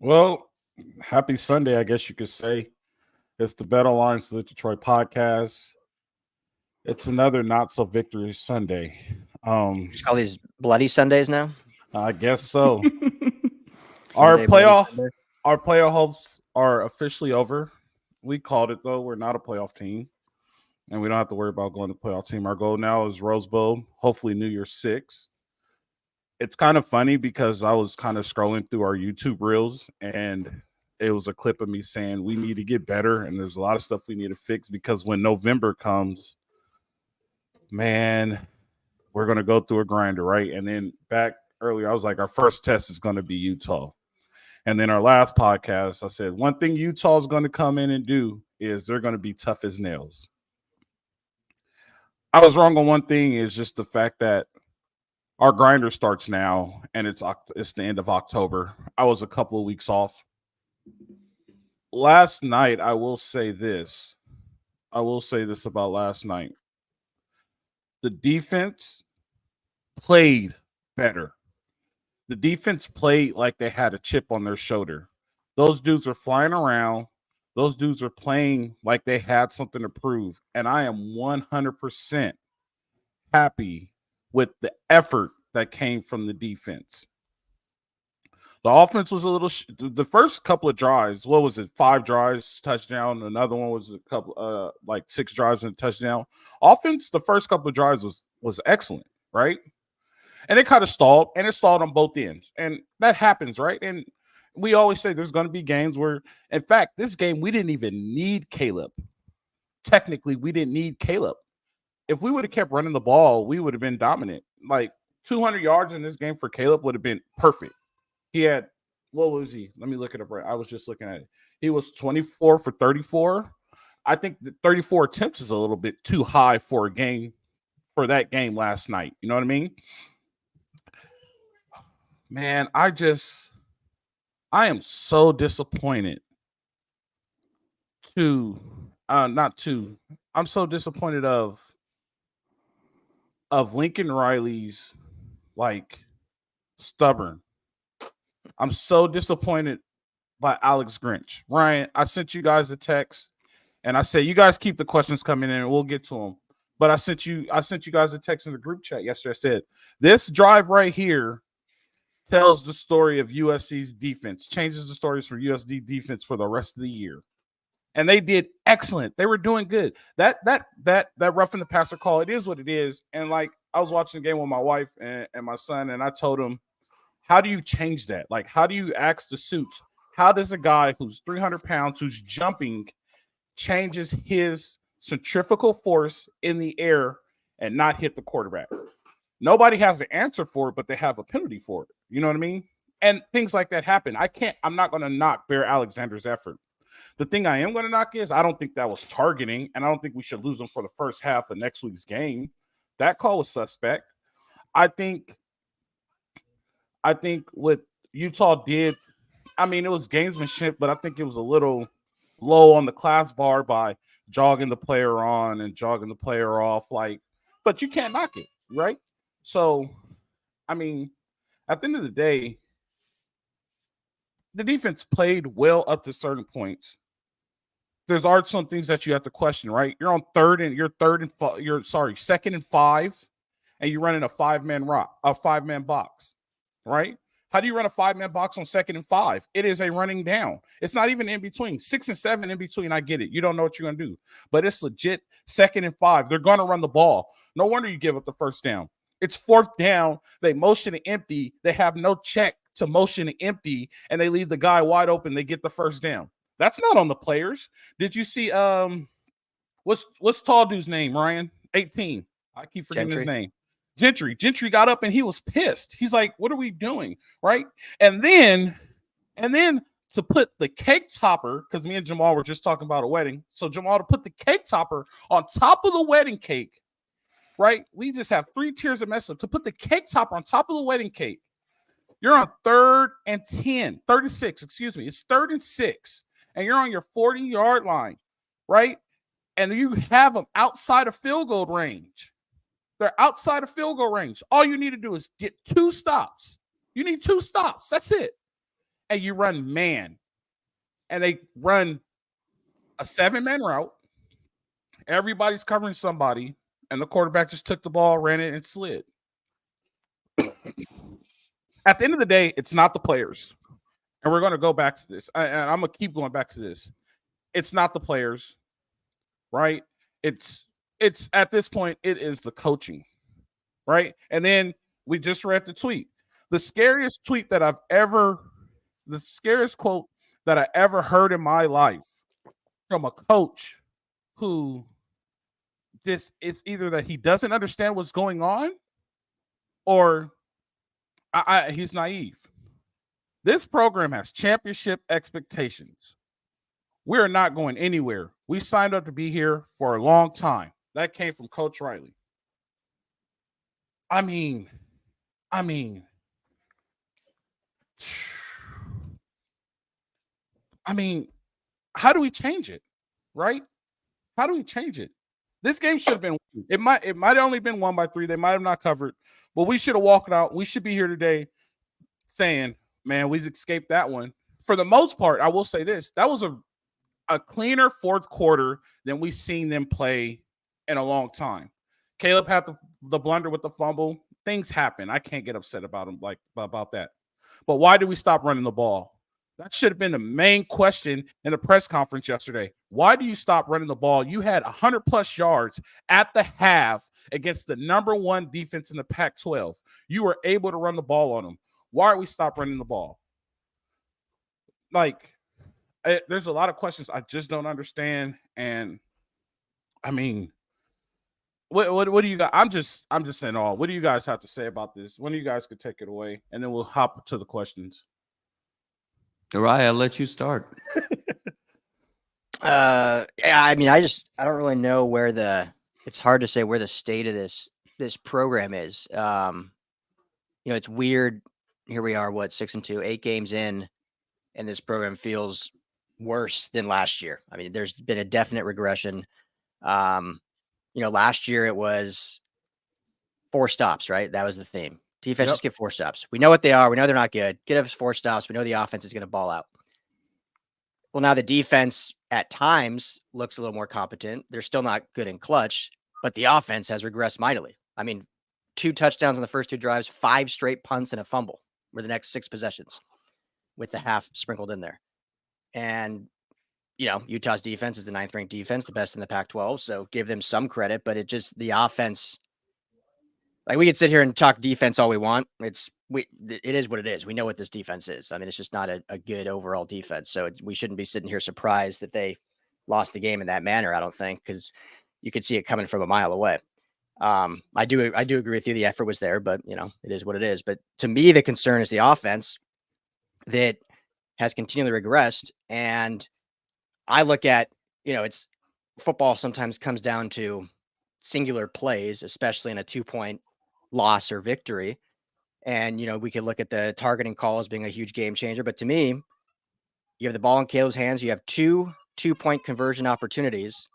Well, happy Sunday, I guess you could say. It's the Bet Alliance of the Detroit podcast. It's another not so victorious Sunday. Um, Just call these bloody Sundays now. I guess so. Our Sunday, bloody playoff Sunday. our playoff hopes are officially over. We called it though. We're not a playoff team, and we don't have to worry about going to playoff team. Our goal now is Rose Bowl, hopefully New Year's Six. It's kind of funny because I was kind of scrolling through our YouTube reels and it was a clip of me saying we need to get better and there's a lot of stuff we need to fix because when November comes, man, we're going to go through a grinder, right? And then back earlier, I was like, our first test is going to be Utah. And then our last podcast, I said, one thing Utah is going to come in and do is they're going to be tough as nails. I was wrong on one thing is just the fact that our grinder starts now, and it's the end of October. I was a couple of weeks off. Last night, I will say this. I will say this about last night. The defense played better. The defense played like they had a chip on their shoulder. Those dudes are flying around. Those dudes are playing like they had something to prove. And I am 100% happy with the effort that came from the defense. The offense was a little. The first couple of drives, what was it? 5 drives, touchdown. Another one was a couple, like 6 drives and a touchdown. Offense, the first couple of drives was excellent, right? And it kind of stalled, and it stalled on both ends, and that happens, right? And we always say there's going to be games where, in fact, this game we didn't even need Caleb. Technically, we didn't need Caleb. If we would have kept running the ball, we would have been dominant. Like 200 yards in this game for Caleb would have been perfect. He had, what was he? Let me look it up right. I was just looking at it. He was 24 for 34. I think the 34 attempts is a little bit too high for a game, for that game last night. You know what I mean? Man, I am so disappointed to, not to, I'm so disappointed of Lincoln Riley's, like, stubborn. I'm so disappointed by Alex Grinch. Ryan, I sent you guys a text and I said, you guys keep the questions coming in and we'll get to them. But I sent you guys a text in the group chat yesterday. I said, this drive right here tells the story of USC's defense, changes the stories for USD defense for the rest of the year. And they did excellent. They were doing good. That roughing the passer call, it is what it is. And like I was watching the game with my wife and my son, and I told him, how do you change that? Like, how do you ask the suits? How does a guy who's 300 pounds, who's jumping, changes his centrifugal force in the air and not hit the quarterback? Nobody has the answer for it, but they have a penalty for it. You know what I mean? And things like that happen. I'm not going to knock Bear Alexander's effort. The thing I am going to knock is I don't think that was targeting, and I don't think we should lose them for the first half of next week's game. That call was suspect. I think what Utah did, I mean, it was gamesmanship, but I think it was a little low on the class bar by jogging the player on and jogging the player off. Like, but you can't knock it, right? So, I mean, at the end of the day, the defense played well up to certain points. There's some things that you have to question, right? You're on second and 5, and you're running a 5-man box, right? How do you run a 5-man box on 2nd and 5? It is a running down. It's not even in between. 6 and 7 in between, I get it. You don't know what you're going to do. But it's legit 2nd and 5. They're going to run the ball. No wonder you give up the first down. It's 4th down. They motion it empty. They have no check to motion it empty, and they leave the guy wide open. They get the first down. That's not on the players. Did you see what's tall dude's name, Ryan? 18. I keep forgetting his name. Gentry got up and he was pissed. He's like, what are we doing? Right? And then to put the cake topper, because me and Jamal were just talking about a wedding. So Jamal, to put the cake topper on top of the wedding cake, right? We just have 3 tiers of mess up. To put the cake topper on top of the wedding cake, you're on 3rd and 10, 36, excuse me. It's 3rd and 6. And you're on your 40-yard line, right? And you have them outside of field goal range. They're outside of field goal range. All you need to do is get 2 stops. You need 2 stops. That's it. and you run man, and they run a 7-man route. Everybody's covering somebody, and the quarterback just took the ball, ran it, and slid. At the end of the day, it's not the players. And we're going to go back to this. And I'm going to keep going back to this. It's not the players, right? It's at this point, it is the coaching, right? And then we just read the tweet. The scariest quote that I ever heard in my life from a coach who it's either that he doesn't understand what's going on or he's naive. This program has championship expectations. We're not going anywhere. We signed up to be here for a long time. That came from Coach Riley. I mean, how do we change it? Right? How do we change it? This game should have been. It might have only been 1 by 3. They might have not covered, but we should have walked out. We should be here today saying, "Man, we've escaped that one." For the most part, I will say this: that was a cleaner fourth quarter than we've seen them play in a long time. Caleb had the blunder with the fumble. Things happen. I can't get upset about him about that. But why did we stop running the ball? That should have been the main question in the press conference yesterday. Why do you stop running the ball? You had 100+ yards at the half against the number 1 defense in the Pac-12. You were able to run the ball on them. Why are we stop running the ball? There's a lot of questions I just don't understand. And I mean, what do you guys? I'm just saying all. What do you guys have to say about this? One of you guys could take it away, and then we'll hop to the questions. Uriah, I'll let you start. I mean, I don't really know where it's hard to say where the state of this program is. It's weird. Here we are, 6-2, 8 games in, and this program feels worse than last year. I mean, there's been a definite regression. Last year it was 4 stops, right? That was the theme. Defense just get 4 stops. We know what they are. We know they're not good. Get us 4 stops. We know the offense is going to ball out. Well, now the defense at times looks a little more competent. They're still not good in clutch, but the offense has regressed mightily. I mean, 2 touchdowns on the first 2 drives, 5 straight punts and a fumble were the next 6 possessions with the half sprinkled in there. And, Utah's defense is the 9th ranked defense, the best in the Pac-12. So give them some credit, but the offense, we could sit here and talk defense all we want. It is what it is. We know what this defense is. I mean, it's just not a good overall defense. So we shouldn't be sitting here surprised that they lost the game in that manner. I don't think, because you could see it coming from a mile away. I do agree with you. The effort was there, but it is what it is. But to me, the concern is the offense that has continually regressed. And I look at, it's football sometimes comes down to singular plays, especially in a 2-point loss or victory. And, we could look at the targeting call as being a huge game changer. But to me, you have the ball in Caleb's hands. You have 2 2-point conversion opportunities.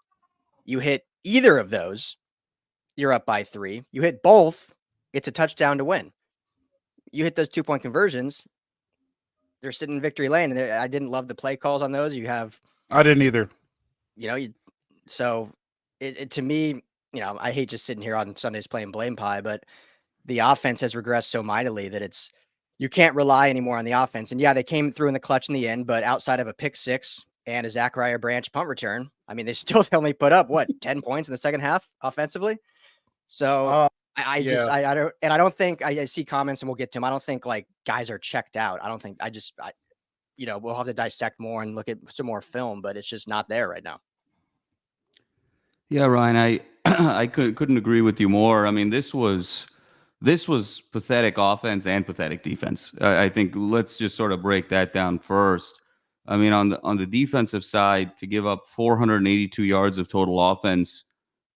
You hit either of those, you're up by 3. You hit both, it's a touchdown to win. You hit those 2-point conversions, they're sitting in victory lane. And I didn't love the play calls on those. I didn't either. So to me, I hate just sitting here on Sundays playing blame pie, but the offense has regressed so mightily that you can't rely anymore on the offense. And yeah, they came through in the clutch in the end, but outside of a pick 6 and a Zachariah Branch punt return, I mean, they still only put up 10 points in the second half offensively. So I don't think I see comments, and we'll get to them. I don't think guys are checked out. I don't think we'll have to dissect more and look at some more film, but it's just not there right now. Yeah, Ryan, I couldn't agree with you more. I mean, this was pathetic offense and pathetic defense. I think let's just sort of break that down first. I mean, on the defensive side, to give up 482 yards of total offense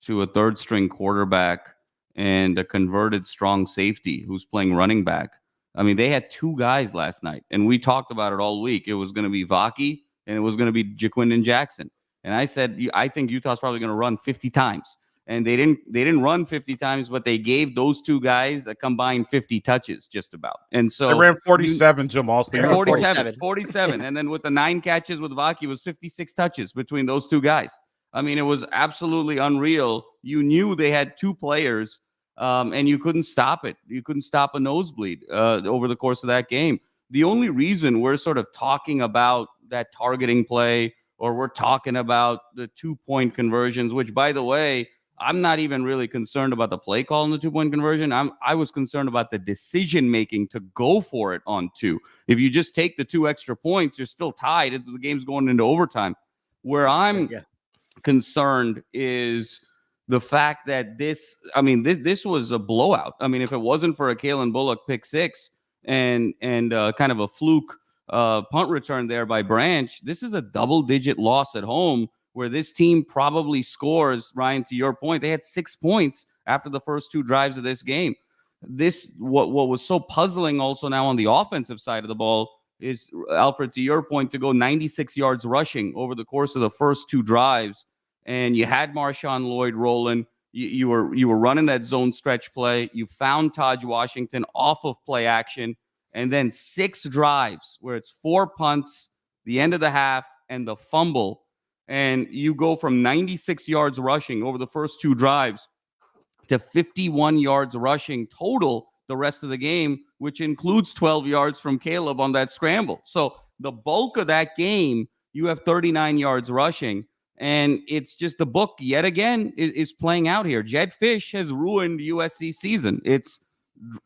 to a 3rd-string quarterback and a converted strong safety who's playing running back. I mean, they had 2 guys last night, and we talked about it all week. It was going to be Vaki, and it was going to be Jaquindon Jackson. And I said, I think Utah's probably going to run 50 times. and they didn't run 50 times, but they gave those two guys a combined 50 touches just about. And so they ran 47, Jamal. So They you're ran 47. 47. And then with the 9 catches with Vaki, it was 56 touches between those two guys. I mean, it was absolutely unreal. You knew they had 2 players, and you couldn't stop it. You couldn't stop a nosebleed over the course of that game. The only reason we're sort of talking about that targeting play, or we're talking about the 2-point conversions, which, by the way, I'm not even really concerned about the play call in the 2-point conversion. I was concerned about the decision making to go for it on 2. If you just take the 2 extra points, you're still tied. The game's going into overtime. Where I'm concerned is the fact that this was a blowout. I mean, if it wasn't for a Kalen Bullock pick 6 and kind of a fluke punt return there by Branch, this is a double-digit loss at home, where this team probably scores, Ryan, to your point, they had 6 points after the first 2 drives of this game. What was so puzzling also now on the offensive side of the ball is, Alfred, to your point, to go 96 yards rushing over the course of the first 2 drives, and you had Marshawn Lloyd rolling. You were running that zone stretch play. You found Taj Washington off of play action, and then 6 drives where it's 4 punts, the end of the half, and the fumble. And you go from 96 yards rushing over the first 2 drives to 51 yards rushing total the rest of the game, which includes 12 yards from Caleb on that scramble. So the bulk of that game, you have 39 yards rushing. And it's just the book yet again is playing out here. Jed Fish has ruined USC season. It's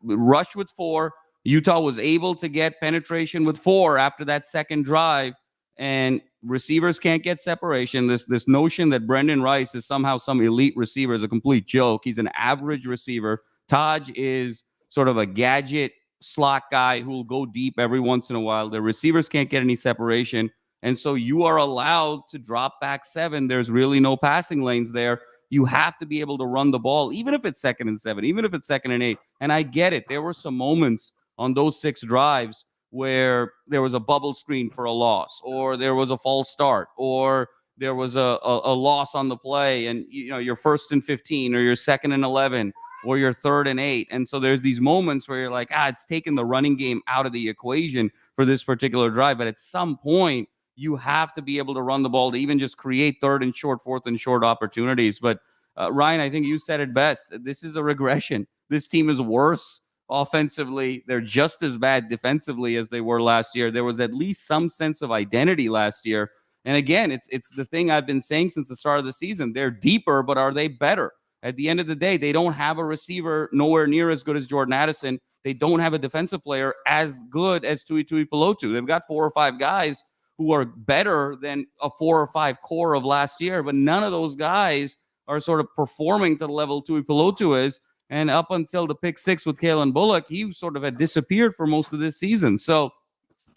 rush with 4. Utah was able to get penetration with 4 after that second drive. And receivers can't get separation. This notion that Brendan Rice is somehow some elite receiver is a complete joke. He's an average receiver. Taj is sort of a gadget slot guy who will go deep every once in a while. The receivers can't get any separation. And so you are allowed to drop back 7. There's really no passing lanes there. You have to be able to run the ball, even if it's 2nd and 7, even if it's 2nd and 8. And I get it. There were some moments on those 6 drives where there was a bubble screen for a loss, or there was a false start, or there was a loss on the play, and you're 1st and 15, or you're 2nd and 11, or you're 3rd and 8. And so there's these moments where you're like, it's taken the running game out of the equation for this particular drive. But at some point, you have to be able to run the ball to even just create 3rd and short, 4th and short opportunities. But Ryan, I think you said it best. This is a regression. This team is worse offensively. They're just as bad defensively as they were last year. There was at least some sense of identity last year. And again, it's the thing I've been saying since the start of the season. They're deeper, but are they better? At the end of the day, they don't have a receiver nowhere near as good as Jordan Addison. They don't have a defensive player as good as Tui Pelotu. They've got 4 or 5 guys who are better than a 4 or 5 core of last year, but none of those guys are sort of performing to the level Tui Pelotu is. And up until the pick 6 with Kalen Bullock, he sort of had disappeared for most of this season. So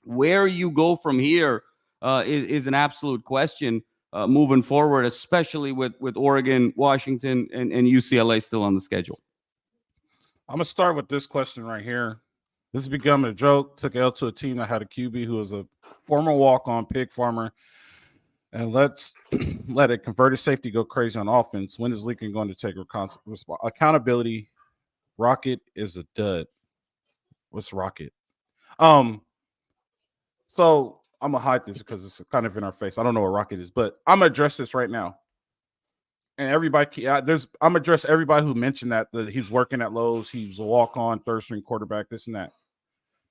where you go from here is an absolute question moving forward, especially with Oregon, Washington, and UCLA still on the schedule. I'm going to start with this question right here. This is becoming a joke. Took L to a team that had a QB who was a former walk-on pig farmer. And let's let a converted safety go crazy on offense. When is Lincoln going to take accountability? Rocket is a dud. What's Rocket? So I'm gonna hide this because it's kind of in our face. I don't know what Rocket is, but I'm gonna address this right now. And everybody, I'm gonna address everybody who mentioned that he's working at Lowe's. He's a walk-on, third-string quarterback, this and that.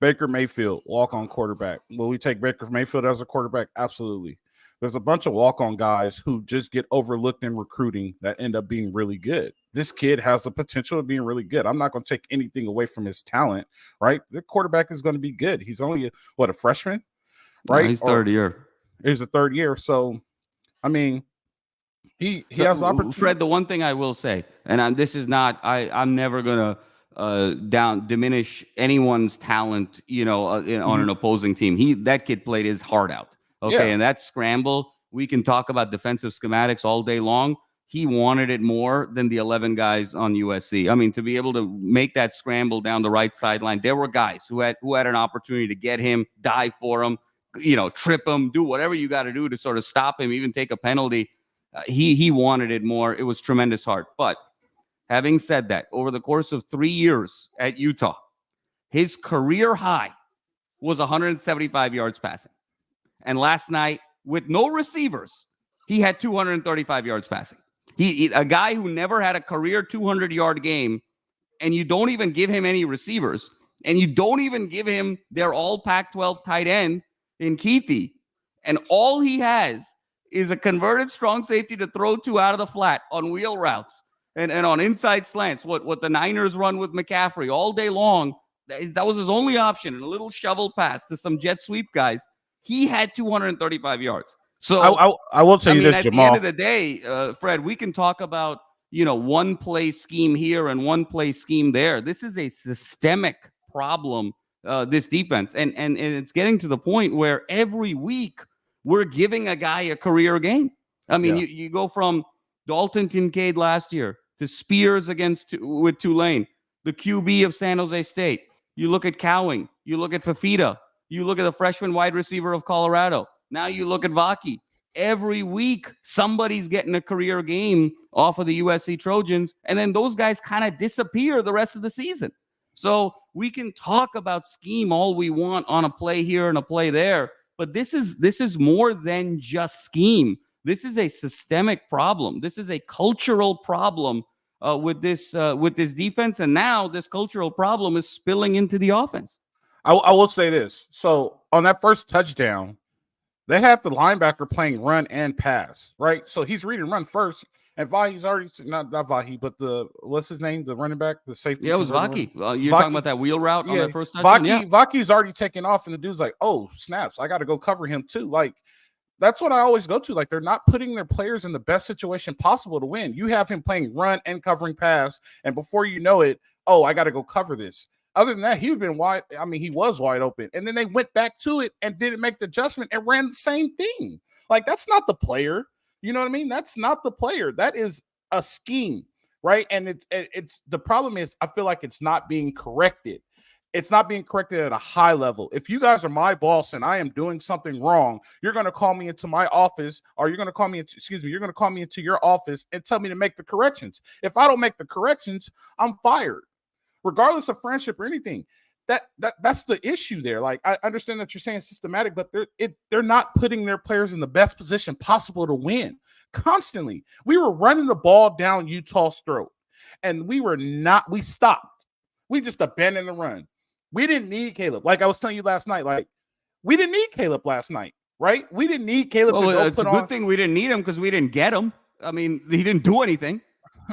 Baker Mayfield, walk-on quarterback. Will we take Baker Mayfield as a quarterback? Absolutely. There's a bunch of walk-on guys who just get overlooked in recruiting that end up being really good. This kid has the potential of being really good. I'm not going to take anything away from his talent, right? The quarterback is going to be good. He's only, a freshman, right? No, he's 3rd year. He's a 3rd year. So, I mean, he has the opportunity. Fred, the one thing I will say, and I'm never going to diminish anyone's talent, on an opposing team. That kid played his heart out. Okay, yeah. And that scramble, we can talk about defensive schematics all day long. He wanted it more than the 11 guys on USC. I mean, to be able to make that scramble down the right sideline, there were guys who had an opportunity to get him, dive for him, trip him, do whatever you got to do to sort of stop him, even take a penalty. He wanted it more. It was tremendous heart. But having said that, over the course of 3 years at Utah, his career high was 175 yards passing. And last night, with no receivers, he had 235 yards passing. He a guy who never had a career 200-yard game, and you don't even give him any receivers, and you don't even give him their all Pac-12 tight end in Keithy, and all he has is a converted strong safety to throw to out of the flat on wheel routes and on inside slants, what the Niners run with McCaffrey all day long. That was his only option, and a little shovel pass to some jet sweep guys. He had 235 yards. So I will tell you this, at Jamal. the end of the day, Fred, we can talk about, one play scheme here and one play scheme there. This is a systemic problem, this defense. And it's getting to the point where every week we're giving a guy a career game. I mean, you go from Dalton Kincaid last year to Spears with Tulane, the QB of San Jose State. You look at Cowing. You look at Fafita. You look at the freshman wide receiver of Colorado. Now you look at Vaki. Every week, somebody's getting a career game off of the USC Trojans, and then those guys kind of disappear the rest of the season. So we can talk about scheme all we want on a play here and a play there, but this is more than just scheme. This is a systemic problem. This is a cultural problem with this defense, and now this cultural problem is spilling into the offense. I will say this. So on that first touchdown, they have the linebacker playing run and pass, right? So he's reading run first, and Vahi's already not Vahi, but what's his name? The running back, the safety. Yeah, it was Vaki. You're talking about that wheel route on that first touchdown? Vaki's already taken off, and the dude's like, oh, snaps, I got to go cover him too. Like, that's what I always go to. Like, they're not putting their players in the best situation possible to win. You have him playing run and covering pass, and before you know it, oh, I got to go cover this. Other than that, he was wide open. And then they went back to it and didn't make the adjustment and ran the same thing. Like, that's not the player. You know what I mean? That's not the player. That is a scheme, right? And it's the problem is I feel like it's not being corrected. It's not being corrected at a high level. If you guys are my boss and I am doing something wrong, you're going to call me into my office, or you're going to call me into your office and tell me to make the corrections. If I don't make the corrections, I'm fired. Regardless of friendship or anything, that's the issue there. Like, I understand that you're saying systematic, but they're not putting their players in the best position possible to win. Constantly, we were running the ball down Utah's throat, and we stopped. We just abandoned the run. We didn't need Caleb. Like I was telling you last night, like, we didn't need Caleb last night, right? We didn't need Caleb. It's a good thing we didn't need him because we didn't get him. I mean, he didn't do anything.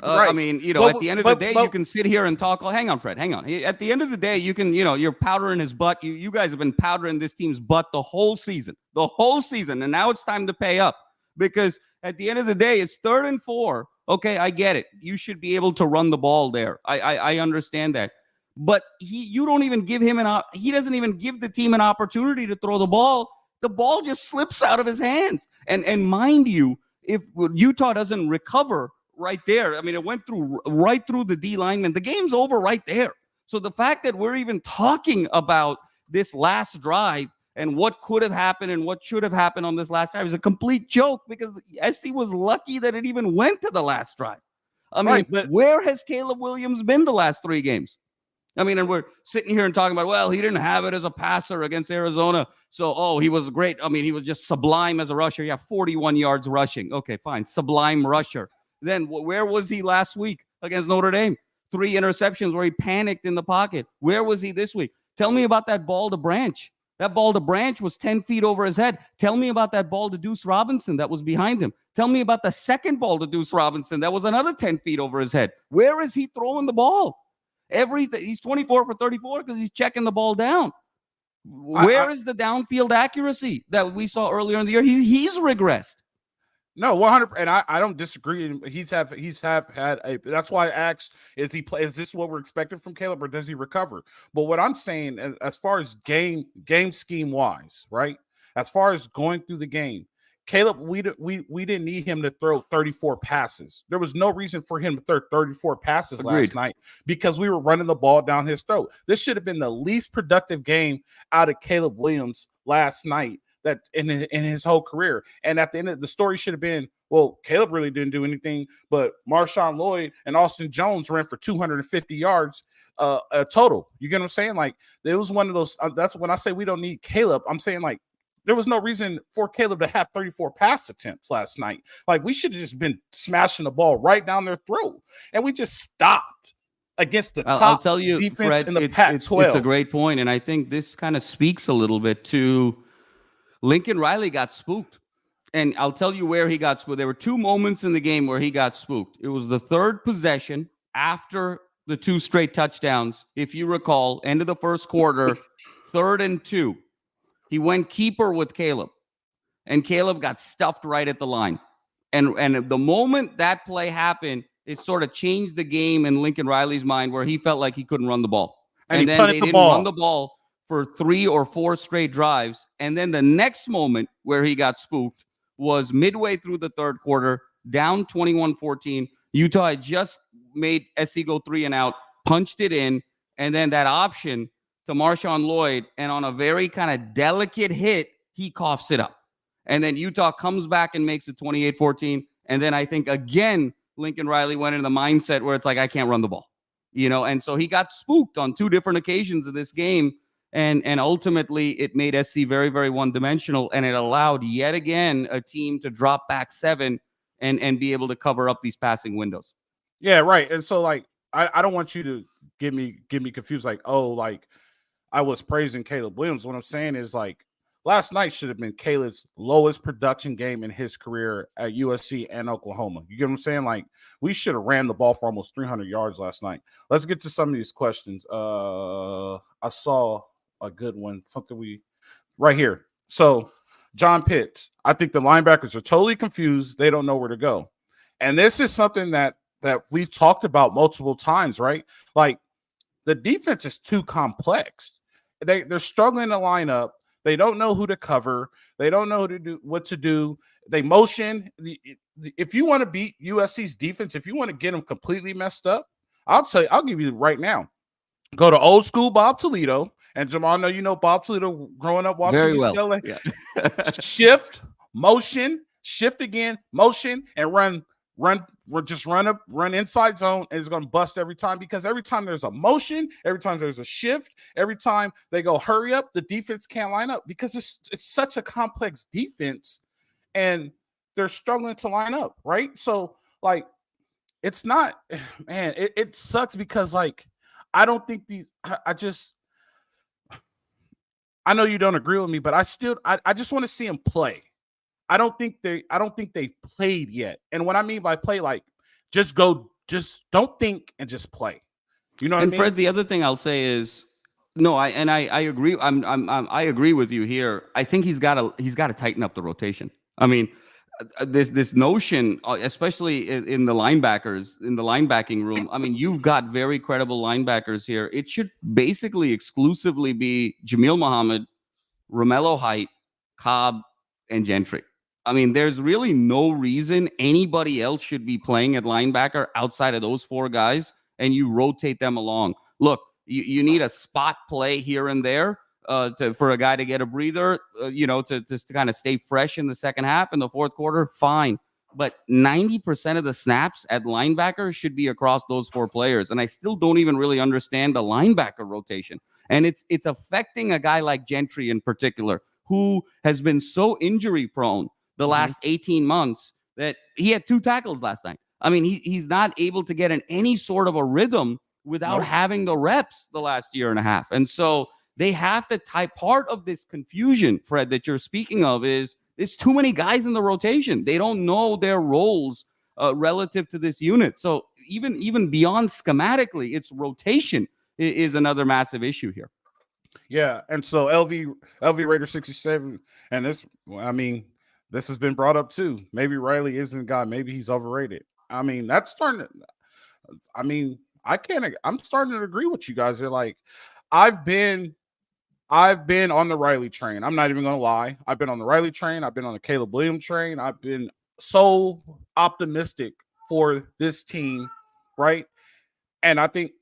Right. I mean, at the end of the day, you can sit here and talk. Oh, hang on, Fred. Hang on. At the end of the day, you can, you're powdering his butt. You guys have been powdering this team's butt the whole season. And now it's time to pay up, because at the end of the day, it's 3rd and 4. Okay, I get it. You should be able to run the ball there. I understand that. But you don't even give him he doesn't even give the team an opportunity to throw the ball. The ball just slips out of his hands. And mind you, if Utah doesn't recover right there, I mean, it went right through the D lineman. The game's over right there. So the fact that we're even talking about this last drive and what could have happened and what should have happened on this last drive is a complete joke, because SC was lucky that it even went to the last drive. I mean, where has Caleb Williams been the last 3 games? I mean, and we're sitting here and talking about, well, he didn't have it as a passer against Arizona. So, he was great. I mean, he was just sublime as a rusher. Yeah, 41 yards rushing. Okay, fine. Sublime rusher. Then where was he last week against Notre Dame? 3 interceptions where he panicked in the pocket. Where was he this week? Tell me about that ball to Branch. That ball to Branch was 10 feet over his head. Tell me about that ball to Deuce Robinson that was behind him. Tell me about the second ball to Deuce Robinson that was another 10 feet over his head. Where is he throwing the ball? Everything. He's 24 for 34 because he's checking the ball down. Where is the downfield accuracy that we saw earlier in the year? He's regressed. No, 100%, and I don't disagree. He's had a. That's why I asked: Is this what we're expecting from Caleb, or does he recover? But what I'm saying, as far as game scheme wise, right? As far as going through the game, Caleb, we didn't need him to throw 34 passes. There was no reason for him to throw 34 passes last night, because we were running the ball down his throat. This should have been the least productive game out of Caleb Williams last night that in his whole career. And at the end of the story should have been, well, Caleb really didn't do anything, but Marshawn Lloyd and Austin Jones ran for 250 yards total. You get what I'm saying? Like, it was one of those. That's when I say we don't need Caleb. I'm saying, like, there was no reason for Caleb to have 34 pass attempts last night. Like, we should have just been smashing the ball right down their throat, and we just stopped against the top I'll tell you, defense Fred, in the Pac-12. it's a great point, and I think this kind of speaks a little bit to Lincoln Riley got spooked. And I'll tell you where he got spooked. There were two moments in the game where he got spooked. It was the third possession after the 2 straight touchdowns. If you recall, end of the first quarter, 3rd and 2. He went keeper with Caleb, and Caleb got stuffed right at the line. And the moment that play happened, it sort of changed the game in Lincoln Riley's mind, where he felt like he couldn't run the ball. And then they didn't run the ball for 3 or 4 straight drives. And then the next moment where he got spooked was midway through the 3rd quarter, down 21-14. Utah had just made SC go 3 and out, punched it in, and then that option to Marshawn Lloyd, and on a very kind of delicate hit, he coughs it up. And then Utah comes back and makes it 28-14. And then I think, again, Lincoln Riley went into the mindset where it's like, I can't run the ball. And so he got spooked on 2 different occasions of this game. And ultimately, it made SC very, very one-dimensional, and it allowed yet again a team to drop back 7 and be able to cover up these passing windows. Yeah, right. And so, like, I don't want you to get me confused. Like, oh, like I was praising Caleb Williams. What I'm saying is, like, last night should have been Caleb's lowest production game in his career at USC and Oklahoma. You get what I'm saying? Like, we should have ran the ball for almost 300 yards last night. Let's get to some of these questions. I saw a good one, right here. So, John Pitts, I think the linebackers are totally confused. They don't know where to go. And this is something that we've talked about multiple times, right? Like, the defense is too complex. They're struggling to line up. They don't know who to cover. They don't know what to do. They motion. If you want to beat USC's defense, if you want to get them completely messed up, I'll give you right now. Go to old school Bob Toledo. And Jamal, I know you know Bob Toledo growing up watching very well. UCLA. Yeah. Shift, motion, shift again, motion, and run inside zone, and it's going to bust every time, because every time there's a motion, every time there's a shift, every time they go hurry up, the defense can't line up, because it's such a complex defense, and they're struggling to line up, right? So, like, it's not, man, it sucks, because, like, I don't think I know you don't agree with me, but I just want to see them play. I don't think they've played yet. And what I mean by play, like, just don't think and just play. You know what I mean? And Fred, the other thing I'll say is, no, I agree. I agree with you here. I think he's got to tighten up the rotation. I mean, this notion, especially in the linebackers, in the linebacking room. I mean, you've got very credible linebackers here. It should basically exclusively be Jamil Muhammad, Romello Height, Cobb, and Gentry. I mean, there's really no reason anybody else should be playing at linebacker outside of those 4 guys, and you rotate them along. Look, you need a spot play here and there for a guy to get a breather, to just to kind of stay fresh in the second half. In the fourth quarter, fine. But 90% of the snaps at linebacker should be across those 4 players. And I still don't even really understand the linebacker rotation. And it's affecting a guy like Gentry in particular, who has been so injury prone the last 18 months that he had 2 tackles last night. I mean, he's not able to get in any sort of a rhythm without having the reps the last year and a half. And so they have to part of this confusion, Fred, that you're speaking of is there's too many guys in the rotation. They don't know their roles relative to this unit. So even beyond schematically, its rotation is another massive issue here. Yeah, and so LV Raider 67, and this has been brought up too. Maybe Riley isn't a guy. Maybe he's overrated. I mean, that's starting to. I mean, I'm starting to agree with you guys. They're like, I've been on the Riley train. I'm not even gonna lie. I've been on the Riley train. I've been on the Caleb Williams train. I've been so optimistic for this team, right? And I think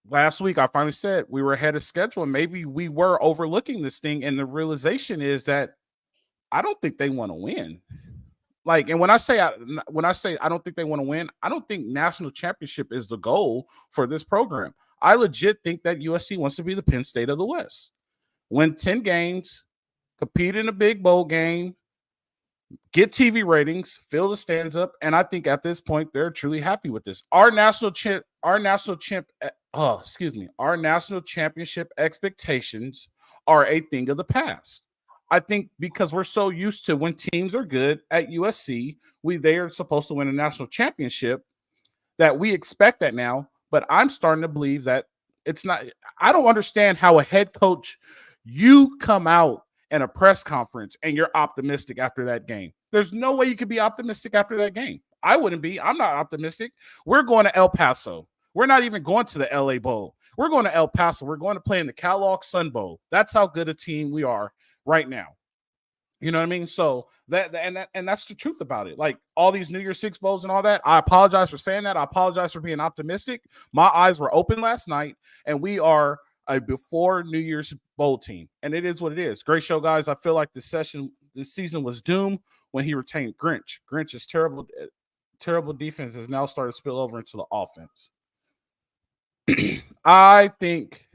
last week I finally said we were ahead of schedule, and maybe we were overlooking this thing. And the realization is that I don't think they want to win. Like, and when I say I don't think they want to win, I don't think national championship is the goal for this program. I legit think that USC wants to be the Penn State of the West. Win 10 games, compete in a big bowl game, get TV ratings, fill the stands up, and I think at this point they're truly happy with this. Our national championship expectations are a thing of the past. I think because we're so used to when teams are good at USC, they are supposed to win a national championship, that we expect that now. But I'm starting to believe that it's not. I don't understand how a head coach, you come out in a press conference and you're optimistic after that game. There's no way you could be optimistic after that game. I wouldn't be. I'm not optimistic. We're going to El Paso. We're not even going to the LA Bowl. We're going to El Paso. We're going to play in the Kellogg Sun Bowl. That's how good a team we are right now. You know what I mean? So that's the truth about it. Like all these New Year's Six bowls and all that. I apologize for saying that. I apologize for being optimistic. My eyes were open last night, and we are a before New Year's bowl team, and it is what it is. Great show, guys. I feel like this season was doomed when he retained Grinch. Grinch's terrible defense has now started to spill over into the offense. I think,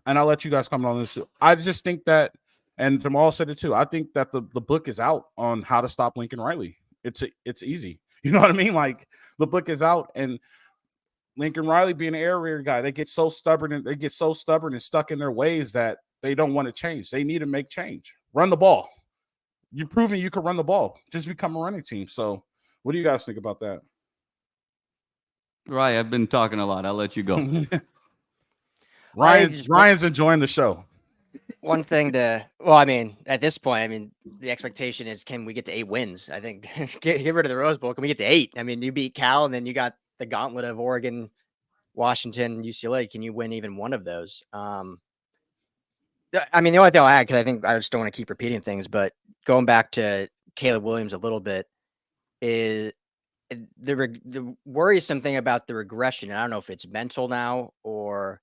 and I'll let you guys comment on this too. I just think that, and Jamal said it too, I think that the book is out on how to stop Lincoln Riley. It's easy. You know what I mean? Like the book is out, and Lincoln Riley being an air raid guy, they get so stubborn and stuck in their ways that they don't want to change. They need to make change. Run the ball. You're proving you can run the ball. Just become a running team. So what do you guys think about that? Right. I've been talking a lot. I'll let you go. Ryan's enjoying the show. One thing at this point, the expectation is, can we get to 8 wins? I think get rid of the Rose Bowl. Can we get to 8? I mean, you beat Cal, and then you got the gauntlet of Oregon, Washington, UCLA. Can you win even one of those? The only thing I'll add, because I think I just don't want to keep repeating things, but going back to Caleb Williams a little bit, is the worrisome thing about the regression. And I don't know if it's mental now or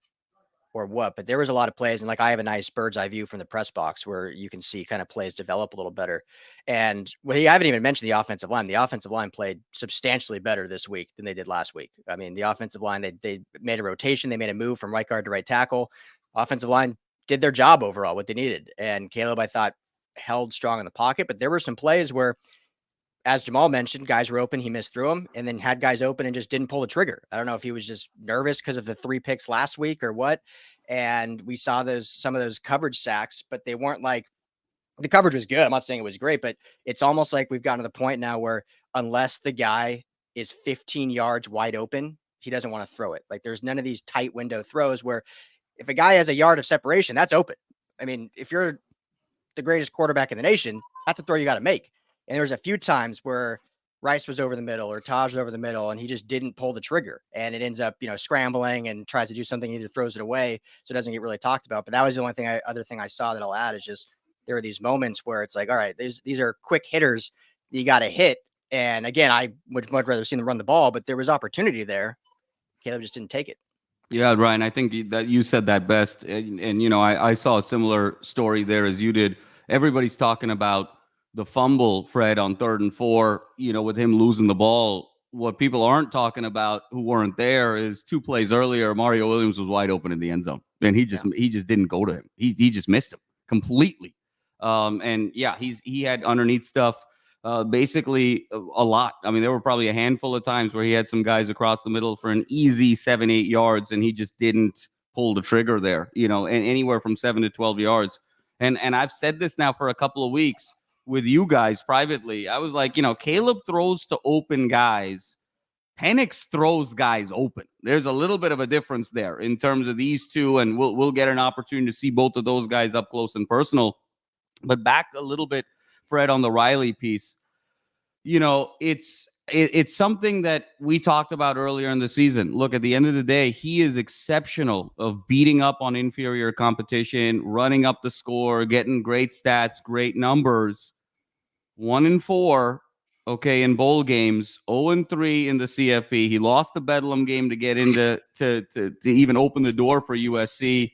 what, but there was a lot of plays, and like I have a nice bird's eye view from the press box where you can see kind of plays develop a little better. And I haven't even mentioned the offensive line. The offensive line played substantially better this week than they did last week. I mean, the offensive line, they made a rotation. They made a move from right guard to right tackle. Offensive line did their job overall, what they needed. And Caleb, I thought, held strong in the pocket, but there were some plays where, as Jamal mentioned, guys were open, he missed through them, and then had guys open and just didn't pull the trigger. I don't know if he was just nervous because of the 3 picks last week or what. And we saw some of those coverage sacks, but they weren't like, the coverage was good. I'm not saying it was great, but it's almost like we've gotten to the point now where unless the guy is 15 yards wide open, he doesn't want to throw it. Like there's none of these tight window throws where if a guy has a yard of separation, that's open. I mean, if you're the greatest quarterback in the nation, that's a throw you got to make. And there was a few times where Rice was over the middle or Taj was over the middle and he just didn't pull the trigger, and it ends up, scrambling and tries to do something, either throws it away. So it doesn't get really talked about. But that was the only other thing I saw that I'll add is just, there are these moments where it's like, all right, these are quick hitters that you got to hit. And again, I would much rather see them run the ball, but there was opportunity there. Caleb just didn't take it. Yeah, Ryan, I think that you said that best. And I saw a similar story there as you did. Everybody's talking about the fumble, Fred, on 3rd and 4, with him losing the ball. What people aren't talking about, who weren't there, is 2 plays earlier, Mario Williams was wide open in the end zone, and he just didn't go to him. He just missed him completely. And yeah, he had underneath stuff basically a lot. I mean, there were probably a handful of times where he had some guys across the middle for an easy 7-8 yards, and he just didn't pull the trigger there, and anywhere from 7 to 12 yards. And I've said this now for a couple of weeks with you guys privately. I was like, Caleb throws to open guys. Penix throws guys open. There's a little bit of a difference there in terms of these two, and we'll get an opportunity to see both of those guys up close and personal. But back a little bit, Fred, on the Riley piece, it's something that we talked about earlier in the season. Look, at the end of the day, he is exceptional of beating up on inferior competition, running up the score, getting great stats, great numbers. 1-4, okay, in bowl games. 0-3 in the CFP. He lost the Bedlam game to get into to even open the door for USC.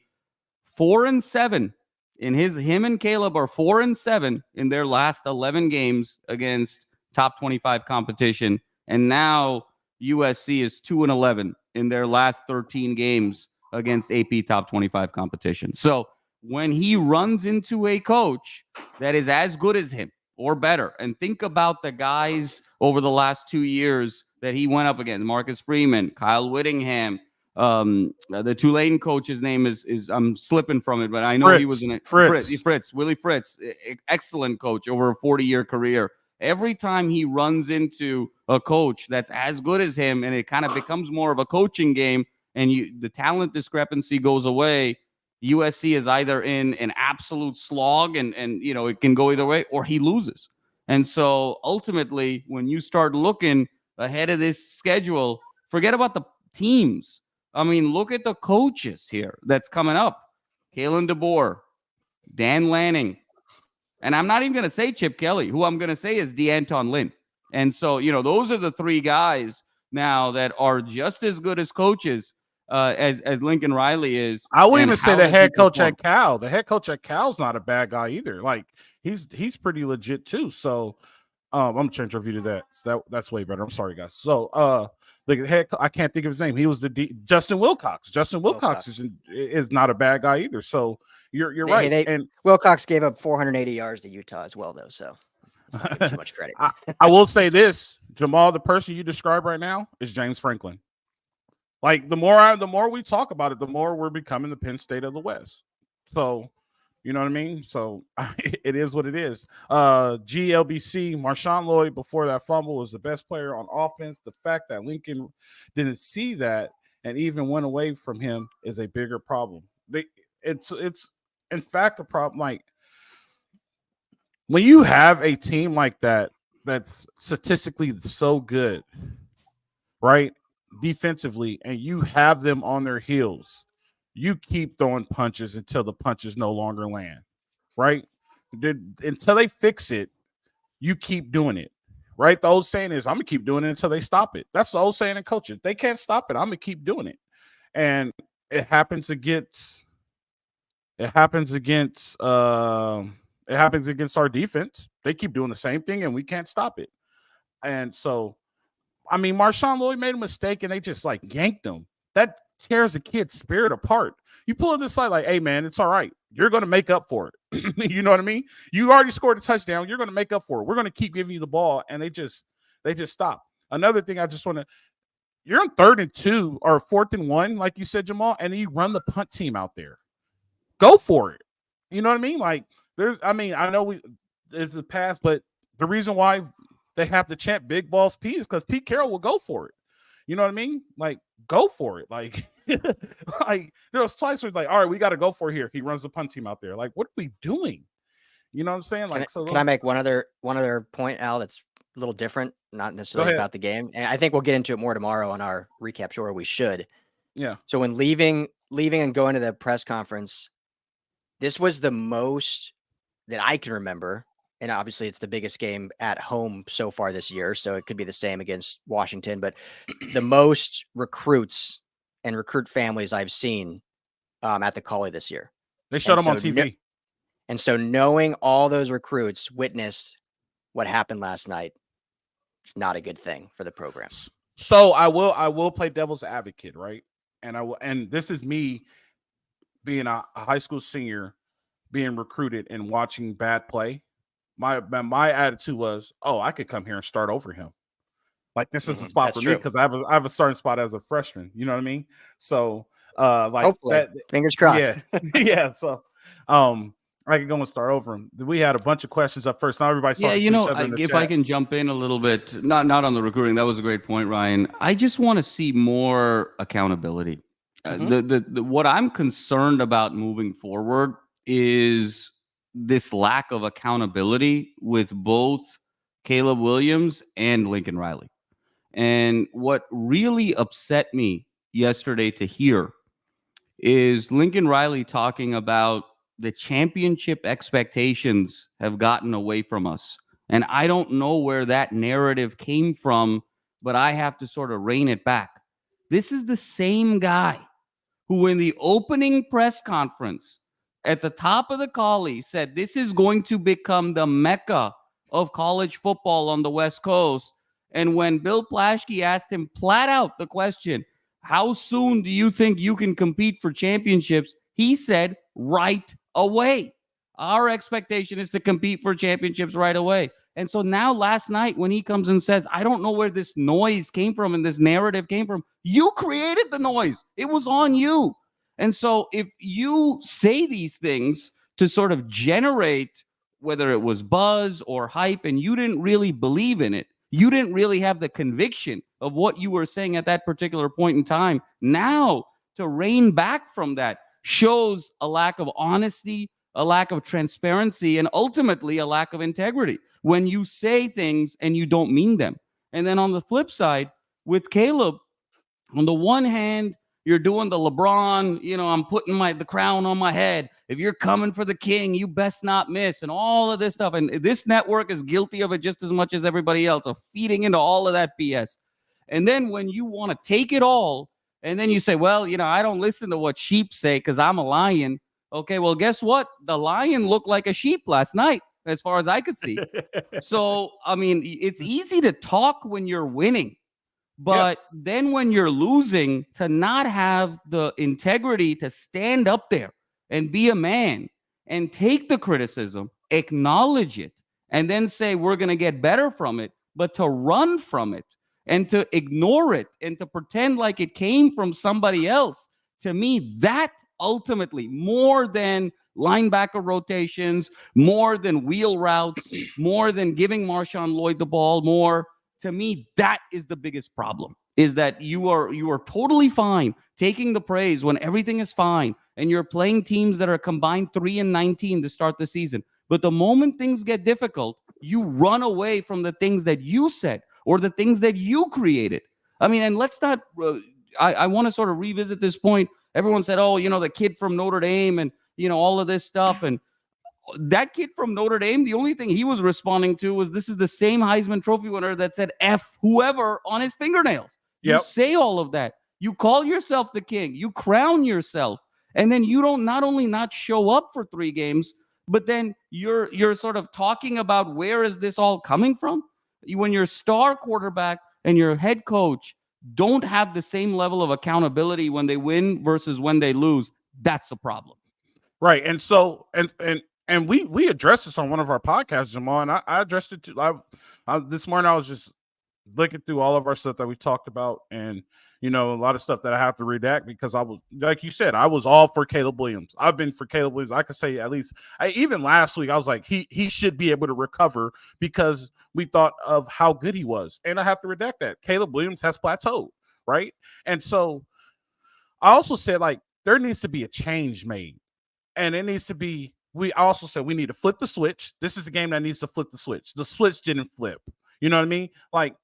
4-7 Him and Caleb are 4-7 in their last 11 games against top 25 competition. And now USC is 2-11 in their last 13 games against AP top 25 competition. So when he runs into a coach that is as good as him or better, and think about the guys over the last 2 years that he went up against, Marcus Freeman, Kyle Whittingham, the Tulane coach's name is I'm slipping from it, but I know he was in it. Willie Fritz, excellent coach over a 40-year career. Every time he runs into a coach that's as good as him, and it kind of becomes more of a coaching game, and the talent discrepancy goes away, USC is either in an absolute slog, and it can go either way, or he loses. And so ultimately, when you start looking ahead of this schedule, forget about the teams. I mean, look at the coaches here that's coming up. Kalen DeBoer, Dan Lanning. And I'm not even going to say Chip Kelly. Who I'm going to say is DeAnton Lynn. And so, those are the three guys now that are just as good as coaches as Lincoln Riley is. I would even say the head coach at Cal. The head coach at Cal's not a bad guy either. Like, he's pretty legit too. So I'm going to change our view to that. So that's way better. I'm sorry, guys. So the head, I can't think of his name. He was Justin Wilcox. Justin Wilcox is not a bad guy either. So you're right. And Wilcox gave up 480 yards to Utah as well, though. So it's not giving too much credit. I will say this, Jamal, the person you describe right now is James Franklin. Like, the more we talk about it, the more we're becoming the Penn State of the West. So, you know what I mean? So it is what it is. GLBC, Marshawn Lloyd, before that fumble, was the best player on offense. The fact that Lincoln didn't see that and even went away from him is a bigger problem. It's in fact a problem. Like, when you have a team like that that's statistically so good, right, defensively, and you have them on their heels, you keep throwing punches until the punches no longer land, right? Until they fix it, you keep doing it, right? The old saying is, I'm going to keep doing it until they stop it. That's the old saying in coaching. They can't stop it. I'm going to keep doing it. And it happens against our defense. They keep doing the same thing, and we can't stop it. And so, I mean, Marshawn Lloyd made a mistake, and they just, like, yanked him. That tears the kid's spirit apart. You pull it aside like, hey, man, it's all right. You're going to make up for it. You know what I mean? You already scored a touchdown. You're going to make up for it. We're going to keep giving you the ball, and they just stop. Another thing I just want to – you're on 3rd and 2 or 4th and 1, like you said, Jamal, and you run the punt team out there. Go for it. You know what I mean? Like, I know it's a pass, but the reason why they have the chant Big Balls Pete is because Pete Carroll will go for it. You know what I mean? Like, go for it. Like, like, there was twice where it's like, all right, we got to go for it here. He runs the punt team out there. Like, what are we doing? You know what I'm saying? Like, can I make one other point, Al, that's a little different, not necessarily about the game? And I think we'll get into it more tomorrow on our recap show, or we should. Yeah. So when leaving and going to the press conference, this was the most that I can remember. And obviously it's the biggest game at home so far this year, so it could be the same against Washington, but the most recruits and recruit families I've seen at the Collie this year. They showed them on TV. And so knowing all those recruits witnessed what happened last night, it's not a good thing for the program. So I will play devil's advocate, right? And this is me being a high school senior, being recruited and watching bad play. My attitude was, I could come here and start over him. Like, this is a spot for me because I have a starting spot as a freshman. You know what I mean? So, like, hopefully, fingers crossed. Yeah, yeah. So, I could go and start over him. We had a bunch of questions up first. Now everybody saw each other in the if chat. I can jump in a little bit, not on the recruiting. That was a great point, Ryan. I just want to see more accountability. What I'm concerned about moving forward is this lack of accountability with both Caleb Williams and Lincoln Riley. And what really upset me yesterday to hear is Lincoln Riley talking about the championship expectations have gotten away from us. And I don't know where that narrative came from, but I have to sort of rein it back. This is the same guy who in the opening press conference at the top of the call, he said this is going to become the mecca of college football on the West Coast. And when Bill Plaschke asked him flat out the question, how soon do you think you can compete for championships? He said, right away. Our expectation is to compete for championships right away. And so now last night when he comes and says, I don't know where this noise came from and this narrative came from, you created the noise. It was on you. And so if you say these things to sort of generate, whether it was buzz or hype, and you didn't really believe in it, you didn't really have the conviction of what you were saying at that particular point in time. Now to rein back from that shows a lack of honesty, a lack of transparency, and ultimately a lack of integrity when you say things and you don't mean them. And then on the flip side, with Caleb, on the one hand, you're doing the LeBron, I'm putting the crown on my head. If you're coming for the king, you best not miss, and all of this stuff. And this network is guilty of it just as much as everybody else, of feeding into all of that BS. And then when you want to take it all, and then you say, well, I don't listen to what sheep say because I'm a lion. Okay, well, guess what? The lion looked like a sheep last night, as far as I could see. So, I mean, it's easy to talk when you're winning. But then when you're losing, to not have the integrity to stand up there and be a man and take the criticism, acknowledge it, and then say we're going to get better from it, but to run from it and to ignore it and to pretend like it came from somebody else, to me, that ultimately, more than linebacker rotations, more than wheel routes, more than giving Marshawn Lloyd the ball, more, to me, that is the biggest problem, is that you are totally fine taking the praise when everything is fine, and you're playing teams that are combined 3-19 to start the season. But the moment things get difficult, you run away from the things that you said or the things that you created. I mean, and let's not, I want to sort of revisit this point. Everyone said, oh, the kid from Notre Dame and, all of this stuff. And that kid from Notre Dame, the only thing he was responding to was, this is the same Heisman Trophy winner that said F whoever on his fingernails. You say all of that. You call yourself the king. You crown yourself. And then you don't not only not show up for 3 games, but then you're sort of talking about where is this all coming from? When your star quarterback and your head coach don't have the same level of accountability when they win versus when they lose, that's a problem. Right. And so, and we addressed this on one of our podcasts, Jamal, and I addressed it too. This morning I was just looking through all of our stuff that we talked about, and a lot of stuff that I have to redact because I was, like you said, I was all for Caleb Williams. I've been for Caleb Williams. I could say at least, even last week, I was like, he should be able to recover because we thought of how good he was, and I have to redact that. Caleb Williams has plateaued, right? And so I also said, like, there needs to be a change made, and it needs to be. We also said we need to flip the switch. This is a game that needs to flip the switch. The switch didn't flip. You know what I mean? Like,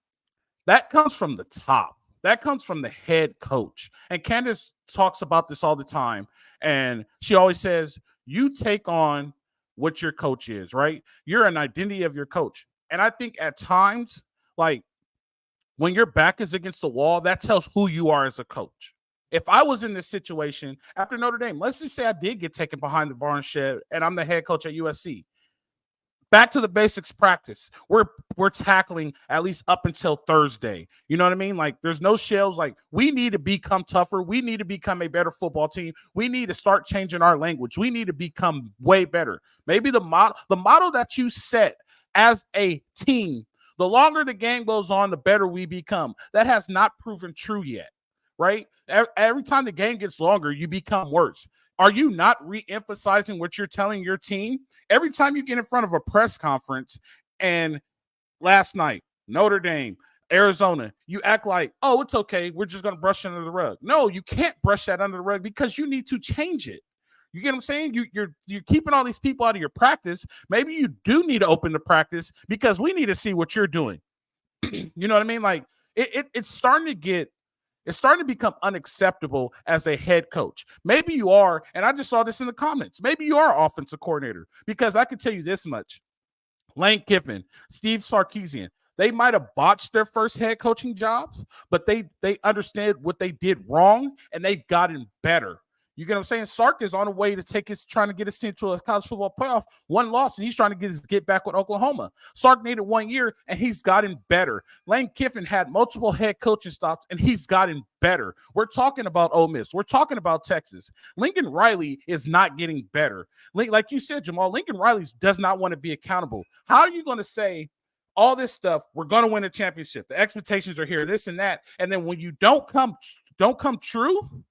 that comes from the top. That comes from the head coach. And Candace talks about this all the time. And she always says, you take on what your coach is, right? You're an identity of your coach. And I think at times, like, when your back is against the wall, that tells who you are as a coach. If I was in this situation after Notre Dame, let's just say I did get taken behind the barn shed and I'm the head coach at USC. Back to the basics practice. We're tackling at least up until Thursday. You know what I mean? Like, there's no shells. Like, we need to become tougher. We need to become a better football team. We need to start changing our language. We need to become way better. Maybe the model that you set as a team, the longer the game goes on, the better we become. That has not proven true yet. Right? Every time the game gets longer, you become worse. Are you not re-emphasizing what you're telling your team? Every time you get in front of a press conference, and last night, Notre Dame, Arizona, you act like, oh, it's okay. We're just going to brush it under the rug. No, you can't brush that under the rug because you need to change it. You get what I'm saying? You're keeping all these people out of your practice. Maybe you do need to open the practice because we need to see what you're doing. You know what I mean? Like, it's starting to become unacceptable as a head coach. Maybe you are, and I just saw this in the comments, maybe you are offensive coordinator, because I can tell you this much. Lane Kiffin, Steve Sarkisian, they might have botched their first head coaching jobs, but they understand what they did wrong, and they've gotten better. You get what I'm saying? Sark is on the way to trying to get his team to a college football playoff. One loss, and he's trying to get back with Oklahoma. Sark needed 1 year, and he's gotten better. Lane Kiffin had multiple head coaching stops, and he's gotten better. We're talking about Ole Miss. We're talking about Texas. Lincoln Riley is not getting better. Like you said, Jamal, Lincoln Riley does not want to be accountable. How are you going to say all this stuff? We're going to win a championship. The expectations are here, this and that. And then when you don't come true,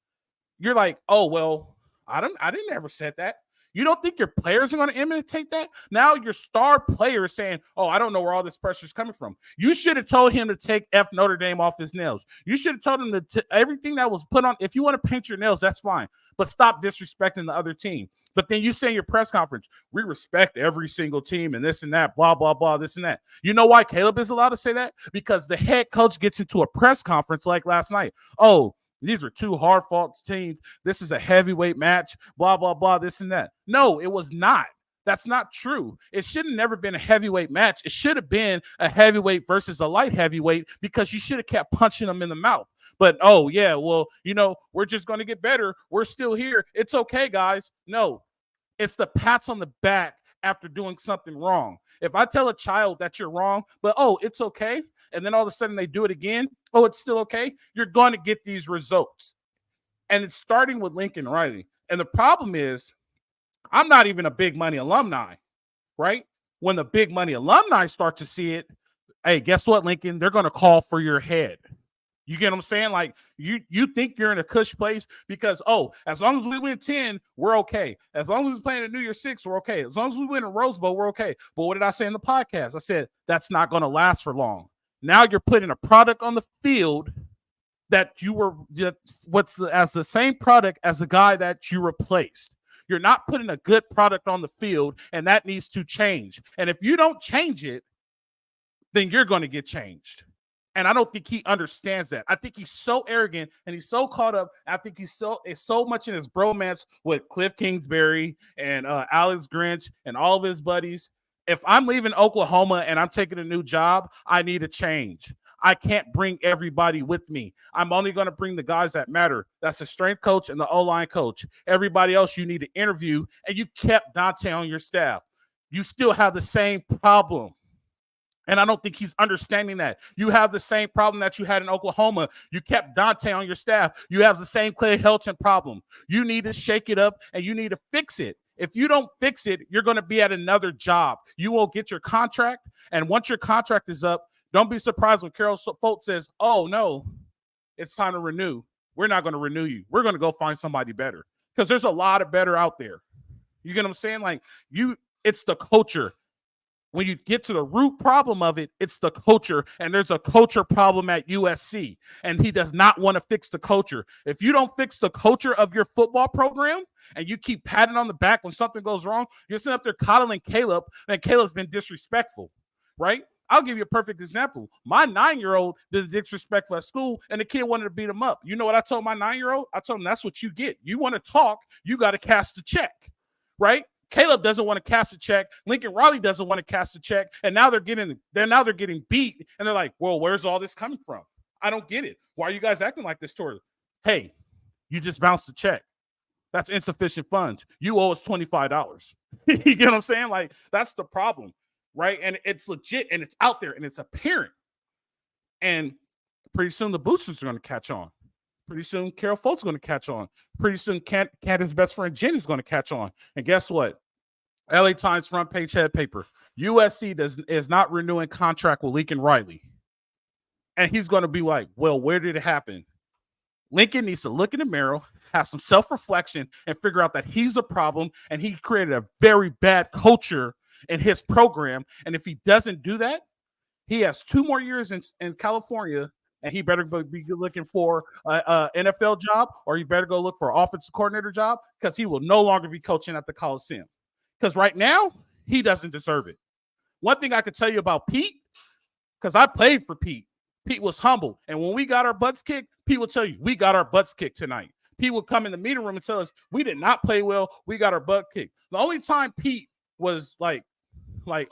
you're like, oh, well, I didn't ever said that. You don't think your players are going to imitate that? Now your star player is saying, oh, I don't know where all this pressure is coming from. You should have told him to take Notre Dame off his nails. You should have told him to everything that was put on. If you want to paint your nails, that's fine. But stop disrespecting the other team. But then you say in your press conference, we respect every single team and this and that, blah, blah, blah, this and that. You know why Caleb is allowed to say that? Because the head coach gets into a press conference like last night. Oh, these are two hard-fought teams. This is a heavyweight match, blah, blah, blah, this and that. No, it was not. That's not true. It should have never been a heavyweight match. It should have been a heavyweight versus a light heavyweight because you should have kept punching them in the mouth. But, oh, yeah, well, we're just going to get better. We're still here. It's okay, guys. No, it's the pats on the back after doing something wrong. If I tell a child that you're wrong, but, oh, it's okay, and then all of a sudden they do it again, oh, it's still okay, you're going to get these results. And it's starting with Lincoln Riley. And the problem is, I'm not even a big money alumni, right? When the big money alumni start to see it, hey, guess what, Lincoln? They're going to call for your head. You get what I'm saying? Like, you think you're in a cush place because, oh, as long as we win 10, we're okay. As long as we're playing at New Year's 6, we're okay. As long as we win a Rose Bowl, we're okay. But what did I say in the podcast? I said, that's not going to last for long. Now you're putting a product on the field that as the same product as the guy that you replaced. You're not putting a good product on the field, and that needs to change. And if you don't change it, then you're going to get changed. And I don't think he understands that. I think he's so arrogant and he's so caught up. I think he's so much in his bromance with Cliff Kingsbury and Alex Grinch and all of his buddies. If I'm leaving Oklahoma and I'm taking a new job, I need a change. I can't bring everybody with me. I'm only going to bring the guys that matter. That's the strength coach and the O-line coach. Everybody else you need to interview, and you kept Dante on your staff. You still have the same problem. And I don't think he's understanding that. You have the same problem that you had in Oklahoma. You kept Dante on your staff. You have the same Clay Helton problem. You need to shake it up, and you need to fix it. If you don't fix it, you're going to be at another job. You will get your contract, and once your contract is up, don't be surprised when Carol Folt says, oh, no, it's time to renew. We're not going to renew you. We're going to go find somebody better because there's a lot of better out there. You get what I'm saying? Like, it's the culture. When you get to the root problem of it, it's the culture, and there's a culture problem at USC, and he does not want to fix the culture. If you don't fix the culture of your football program and you keep patting on the back when something goes wrong, you're sitting up there coddling Caleb, and Caleb's been disrespectful, right? I'll give you a perfect example. My 9-year-old did disrespectful at school, and the kid wanted to beat him up. You know what I told my 9-year-old? I told him that's what you get. You want to talk, you got to cast a check, right? Caleb doesn't want to cast a check. Lincoln Riley doesn't want to cast a check. And now they're getting beat. And they're like, well, where's all this coming from? I don't get it. Why are you guys acting like this toward? Hey, you just bounced the check. That's insufficient funds. You owe us $25. You get what I'm saying? Like, that's the problem, right? And it's legit, and it's out there, and it's apparent. And pretty soon the boosters are going to catch on. Pretty soon, Carol Folt's going to catch on. Pretty soon, Candace's best friend Jenny's going to catch on. And guess what? LA Times front page head paper. USC is not renewing contract with Lincoln Riley. And he's going to be like, well, where did it happen? Lincoln needs to look in the mirror, have some self-reflection, and figure out that he's a problem, and he created a very bad culture in his program. And if he doesn't do that, he has 2 more years in California, and he better be looking for an NFL job, or he better go look for an offensive coordinator job, because he will no longer be coaching at the Coliseum. Because right now, he doesn't deserve it. One thing I could tell you about Pete, because I played for Pete, Pete was humble. And when we got our butts kicked, Pete will tell you, we got our butts kicked tonight. Pete would come in the meeting room and tell us, we did not play well. We got our butt kicked. The only time Pete was like,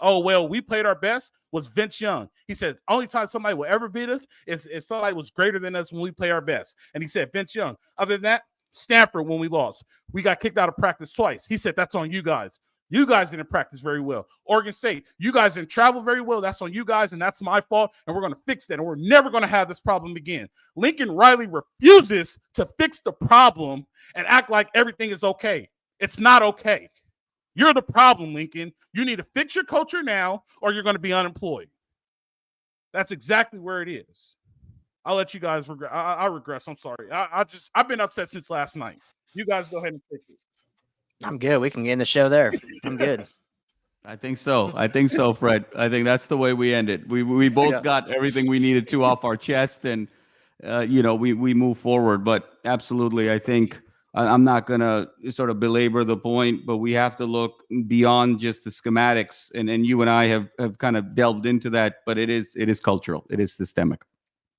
oh, well, we played our best was Vince Young. He said, only time somebody will ever beat us is if somebody was greater than us when we play our best. And he said, Vince Young. Other than that, Stanford, when we lost, we got kicked out of practice twice. He said, that's on you guys. You guys didn't practice very well. Oregon State, you guys didn't travel very well. That's on you guys, and that's my fault, and we're going to fix that, and we're never going to have this problem again. Lincoln Riley refuses to fix the problem and act like everything is okay. It's not okay. You're the problem, Lincoln. You need to fix your culture now, or you're going to be unemployed. That's exactly where it is. I'll let you guys regress. I regress. I'm sorry. I've been upset since last night. You guys go ahead and fix it. I'm good. We can end the show there. I'm good. I think so. Fred. I think that's the way we end it. We both got everything we needed to off our chest, and we move forward. But absolutely, I think I'm not gonna sort of belabor the point, but we have to look beyond just the schematics, and you and I have kind of delved into that. But it is cultural. It is systemic.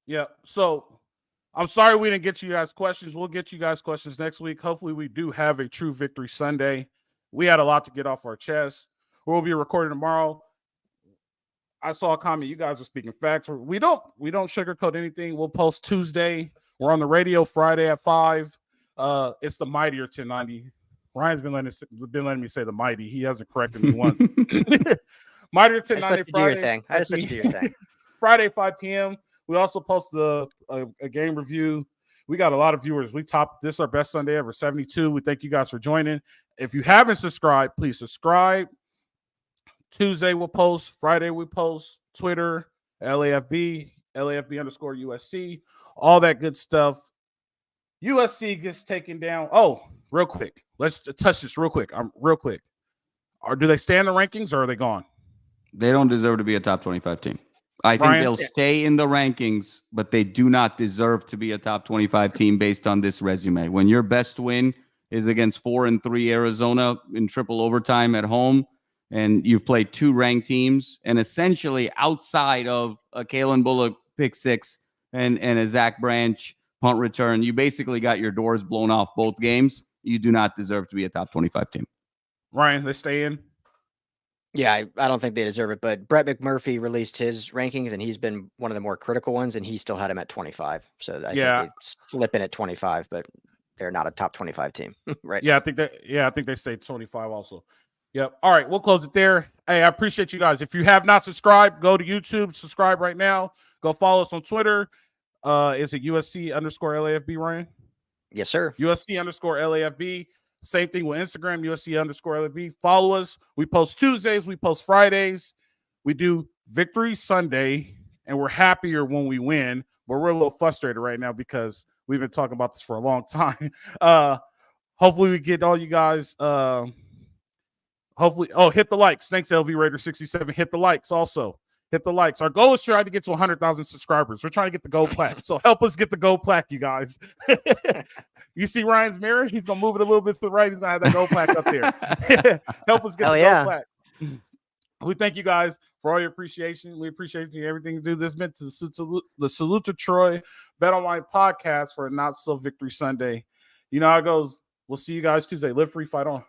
Yeah. So I'm sorry we didn't get you guys questions. We'll get you guys questions next week. Hopefully we do have a true victory Sunday. We had a lot to get off our chest. We'll be recording tomorrow. I saw a comment. You guys are speaking facts. We don't sugarcoat anything. We'll post Tuesday. We're on the radio Friday at 5. It's the Mightier 1090. Ryan's been letting me say the Mighty. He hasn't corrected me once. Mightier 1090 Friday. I just let you do your thing. Friday, 5 p.m. We also post a game review. We got a lot of viewers. We topped this our best Sunday ever, 72. We thank you guys for joining. If you haven't subscribed, please subscribe. Tuesday we'll post. Friday we post. Twitter, LAFB _ USC, all that good stuff. USC gets taken down. Oh, real quick. Let's touch this real quick. Do they stay in the rankings or are they gone? They don't deserve to be a top 25 team. I think they'll stay in the rankings, but they do not deserve to be a top 25 team based on this resume. When your best win is against 4-3 Arizona in triple overtime at home, and you've played 2 ranked teams, and essentially outside of a Kalen Bullock pick 6 and a Zach Branch punt return, you basically got your doors blown off both games. You do not deserve to be a top 25 team. Ryan, they stay in? Yeah, I don't think they deserve it, but Brett McMurphy released his rankings, and he's been one of the more critical ones, and he still had him at 25. So I think they slip in at 25, but they're not a top 25 team, right? Yeah, I think they say 25 also. Yep. All right, we'll close it there. Hey, I appreciate you guys. If you have not subscribed, go to YouTube, subscribe right now. Go follow us on Twitter. Is it USC _ LAFB, Ryan? Yes, sir. USC _ LAFB. Same thing with Instagram, USC _ LAFB. Follow us. We post Tuesdays. We post Fridays. We do Victory Sunday, and we're happier when we win. But we're a little frustrated right now because we've been talking about this for a long time. Hopefully we get all you guys. Hopefully, hit the likes. Thanks, LV Raider 67. Hit the likes also. Hit the likes. Our goal is to try to get to 100,000 subscribers. We're trying to get the gold plaque. So help us get the gold plaque, you guys. You see Ryan's mirror? He's going to move it a little bit to the right. He's going to have that gold plaque up there. Help us get the gold plaque. We thank you guys for all your appreciation. We appreciate you everything you do. This meant to the Salute to Troy Bet Online podcast for a not so victory Sunday. You know how it goes. We'll see you guys Tuesday. Live free, fight on.